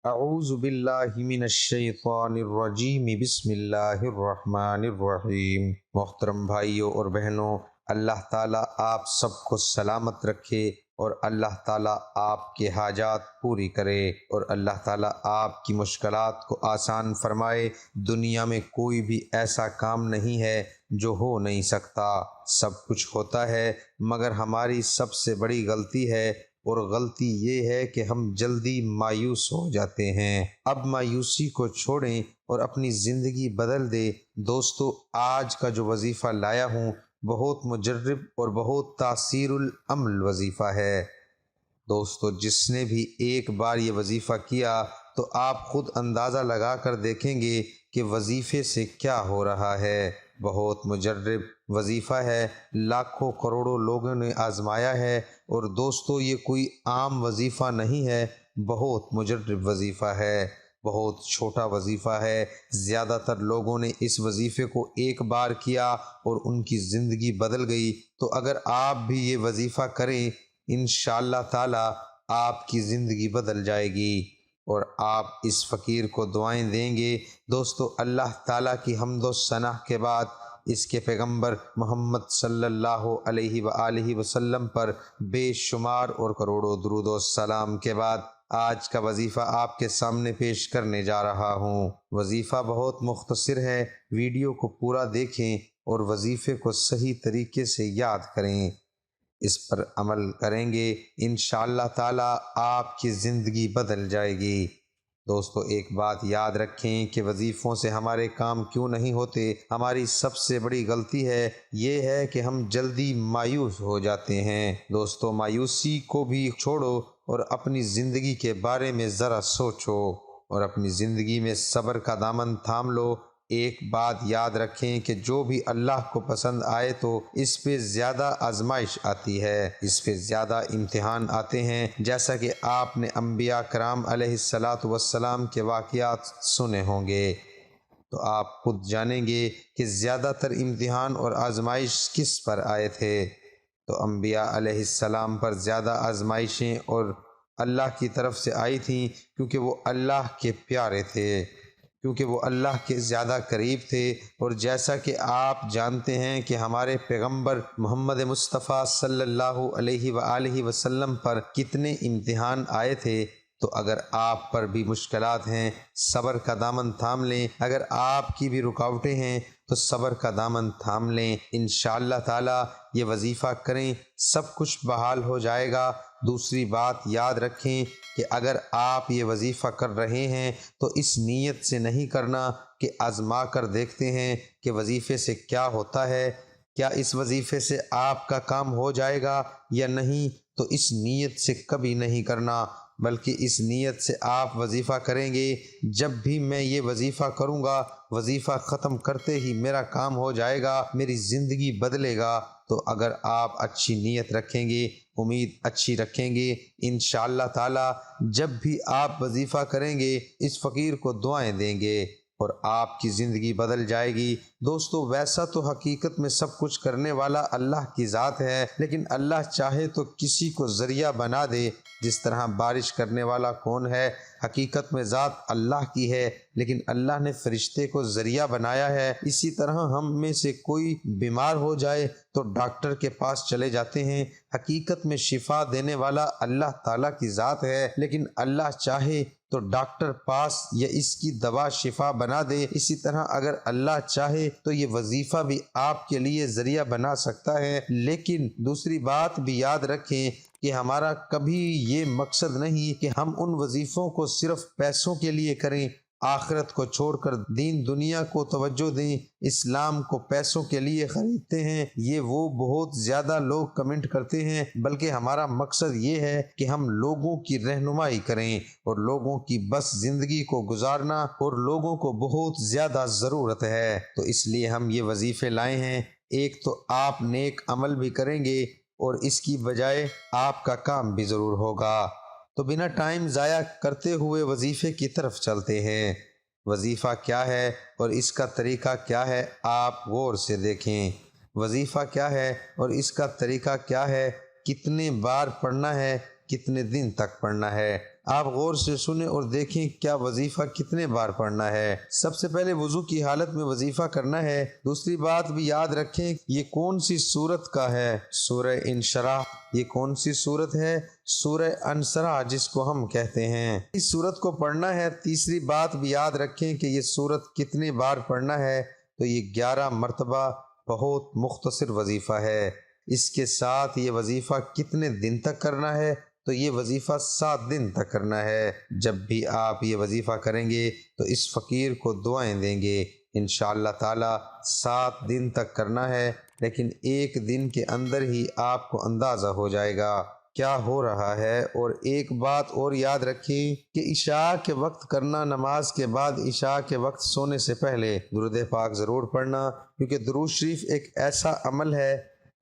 اعوذ باللہ من الشیطان الرجیم بسم اللہ الرحمن الرحیم۔ محترم بھائیوں اور بہنوں، اللہ تعالیٰ آپ سب کو سلامت رکھے اور اللہ تعالیٰ آپ کے حاجات پوری کرے اور اللہ تعالیٰ آپ کی مشکلات کو آسان فرمائے۔ دنیا میں کوئی بھی ایسا کام نہیں ہے جو ہو نہیں سکتا، سب کچھ ہوتا ہے، مگر ہماری سب سے بڑی غلطی ہے اور غلطی یہ ہے کہ ہم جلدی مایوس ہو جاتے ہیں۔ اب مایوسی کو چھوڑیں اور اپنی زندگی بدل دیں۔ دوستو، آج کا جو وظیفہ لایا ہوں بہت مجرب اور بہت تاثیر العمل وظیفہ ہے۔ دوستو، جس نے بھی ایک بار یہ وظیفہ کیا تو آپ خود اندازہ لگا کر دیکھیں گے کہ وظیفے سے کیا ہو رہا ہے۔ بہت مجرب وظیفہ ہے، لاکھوں کروڑوں لوگوں نے آزمایا ہے، اور دوستو یہ کوئی عام وظیفہ نہیں ہے، بہت مجرب وظیفہ ہے، بہت چھوٹا وظیفہ ہے۔ زیادہ تر لوگوں نے اس وظیفے کو ایک بار کیا اور ان کی زندگی بدل گئی، تو اگر آپ بھی یہ وظیفہ کریں انشاءاللہ تعالی آپ کی زندگی بدل جائے گی اور آپ اس فقیر کو دعائیں دیں گے۔ دوستو، اللہ تعالیٰ کی حمد و ثنا کے بعد اس کے پیغمبر محمد صلی اللہ علیہ وآلہ وسلم پر بے شمار اور کروڑوں درود و سلام کے بعد آج کا وظیفہ آپ کے سامنے پیش کرنے جا رہا ہوں۔ وظیفہ بہت مختصر ہے، ویڈیو کو پورا دیکھیں اور وظیفے کو صحیح طریقے سے یاد کریں۔ اس پر عمل کریں گے انشاءاللہ تعالی آپ کی زندگی بدل جائے گی۔ دوستو، ایک بات یاد رکھیں کہ وظیفوں سے ہمارے کام کیوں نہیں ہوتے۔ ہماری سب سے بڑی غلطی یہ ہے کہ ہم جلدی مایوس ہو جاتے ہیں۔ دوستو، مایوسی کو بھی چھوڑو اور اپنی زندگی کے بارے میں ذرا سوچو اور اپنی زندگی میں صبر کا دامن تھام لو۔ ایک بات یاد رکھیں کہ جو بھی اللہ کو پسند آئے تو اس پہ زیادہ آزمائش آتی ہے، اس پہ زیادہ امتحان آتے ہیں، جیسا کہ آپ نے انبیاء کرام علیہ السلام کے واقعات سنے ہوں گے، تو آپ خود جانیں گے کہ زیادہ تر امتحان اور آزمائش کس پر آئے تھے۔ تو انبیاء علیہ السلام پر زیادہ آزمائشیں اور اللہ کی طرف سے آئی تھیں، کیونکہ وہ اللہ کے پیارے تھے، کیونکہ وہ اللہ کے زیادہ قریب تھے۔ اور جیسا کہ آپ جانتے ہیں کہ ہمارے پیغمبر محمد مصطفیٰ صلی اللہ علیہ وآلہ وسلم پر کتنے امتحان آئے تھے، تو اگر آپ پر بھی مشکلات ہیں صبر کا دامن تھام لیں، اگر آپ کی بھی رکاوٹیں ہیں تو صبر کا دامن تھام لیں، انشاءاللہ تعالی یہ وظیفہ کریں، سب کچھ بحال ہو جائے گا۔ دوسری بات یاد رکھیں کہ اگر آپ یہ وظیفہ کر رہے ہیں تو اس نیت سے نہیں کرنا کہ آزما کر دیکھتے ہیں کہ وظیفے سے کیا ہوتا ہے، کیا اس وظیفے سے آپ کا کام ہو جائے گا یا نہیں، تو اس نیت سے کبھی نہیں کرنا، بلکہ اس نیت سے آپ وظیفہ کریں گے جب بھی میں یہ وظیفہ کروں گا، وظیفہ ختم کرتے ہی میرا کام ہو جائے گا، میری زندگی بدلے گا۔ تو اگر آپ اچھی نیت رکھیں گے، امید اچھی رکھیں گے، انشاءاللہ تعالی جب بھی آپ وظیفہ کریں گے اس فقیر کو دعائیں دیں گے اور آپ کی زندگی بدل جائے گی۔ دوستو، ویسا تو حقیقت میں سب کچھ کرنے والا اللہ کی ذات ہے، لیکن اللہ چاہے تو کسی کو ذریعہ بنا دے۔ جس طرح بارش کرنے والا کون ہے، حقیقت میں ذات اللہ کی ہے، لیکن اللہ نے فرشتے کو ذریعہ بنایا ہے۔ اسی طرح ہم میں سے کوئی بیمار ہو جائے تو ڈاکٹر کے پاس چلے جاتے ہیں، حقیقت میں شفا دینے والا اللہ تعالیٰ کی ذات ہے، لیکن اللہ چاہے تو ڈاکٹر پاس یا اس کی دوا شفا بنا دے۔ اسی طرح اگر اللہ چاہے تو یہ وظیفہ بھی آپ کے لیے ذریعہ بنا سکتا ہے، لیکن دوسری بات بھی یاد رکھیں کہ ہمارا کبھی یہ مقصد نہیں کہ ہم ان وظیفوں کو صرف پیسوں کے لیے کریں، آخرت کو چھوڑ کر دین دنیا کو توجہ دیں، اسلام کو پیسوں کے لیے خریدتے ہیں، یہ وہ بہت زیادہ لوگ کمنٹ کرتے ہیں، بلکہ ہمارا مقصد یہ ہے کہ ہم لوگوں کی رہنمائی کریں اور لوگوں کی بس زندگی کو گزارنا، اور لوگوں کو بہت زیادہ ضرورت ہے، تو اس لیے ہم یہ وظیفے لائے ہیں۔ ایک تو آپ نیک عمل بھی کریں گے اور اس کی بجائے آپ کا کام بھی ضرور ہوگا۔ تو بنا ٹائم ضائع کرتے ہوئے وظیفے کی طرف چلتے ہیں۔ وظیفہ کیا ہے اور اس کا طریقہ کیا ہے، آپ غور سے دیکھیں۔ وظیفہ کیا ہے اور اس کا طریقہ کیا ہے، کتنے بار پڑھنا ہے، کتنے دن تک پڑھنا ہے۔ آپ غور سے سنیں اور دیکھیں کیا وظیفہ کتنے بار پڑھنا ہے۔ سب سے پہلے وضو کی حالت میں وظیفہ کرنا ہے۔ دوسری بات بھی یاد رکھیں یہ کون سی سورت کا ہے، سورہ انشراح۔ یہ کون سی سورت ہے؟ سورہ انشراح جس کو ہم کہتے ہیں، اس سورت کو پڑھنا ہے۔ تیسری بات بھی یاد رکھیں کہ یہ سورت کتنے بار پڑھنا ہے، تو یہ 11 مرتبہ بہت مختصر وظیفہ ہے۔ اس کے ساتھ یہ وظیفہ کتنے دن تک کرنا ہے، تو یہ وظیفہ 7 دن تک کرنا ہے۔ جب بھی آپ یہ وظیفہ کریں گے تو اس فقیر کو دعائیں دیں گے، انشاءاللہ تعالی 7 دن تک کرنا ہے، لیکن ایک دن کے اندر ہی آپ کو اندازہ ہو جائے گا کیا ہو رہا ہے۔ اور ایک بات اور یاد رکھیں کہ عشاء کے وقت کرنا، نماز کے بعد عشاء کے وقت سونے سے پہلے درود پاک ضرور پڑھنا، کیونکہ درود شریف ایک ایسا عمل ہے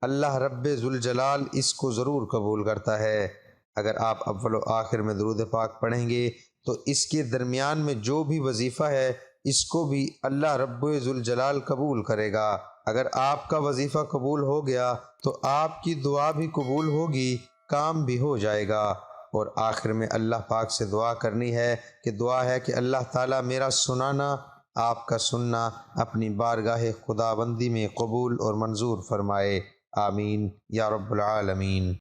اللہ رب ذوالجلال اس کو ضرور قبول کرتا ہے۔ اگر آپ اول و آخر میں درود پاک پڑھیں گے تو اس کے درمیان میں جو بھی وظیفہ ہے اس کو بھی اللہ رب ذوالجلال قبول کرے گا۔ اگر آپ کا وظیفہ قبول ہو گیا تو آپ کی دعا بھی قبول ہوگی، کام بھی ہو جائے گا۔ اور آخر میں اللہ پاک سے دعا کرنی ہے کہ اللہ تعالیٰ میرا سنانا، آپ کا سننا اپنی بارگاہ خداوندی میں قبول اور منظور فرمائے، آمین یا رب العالمین۔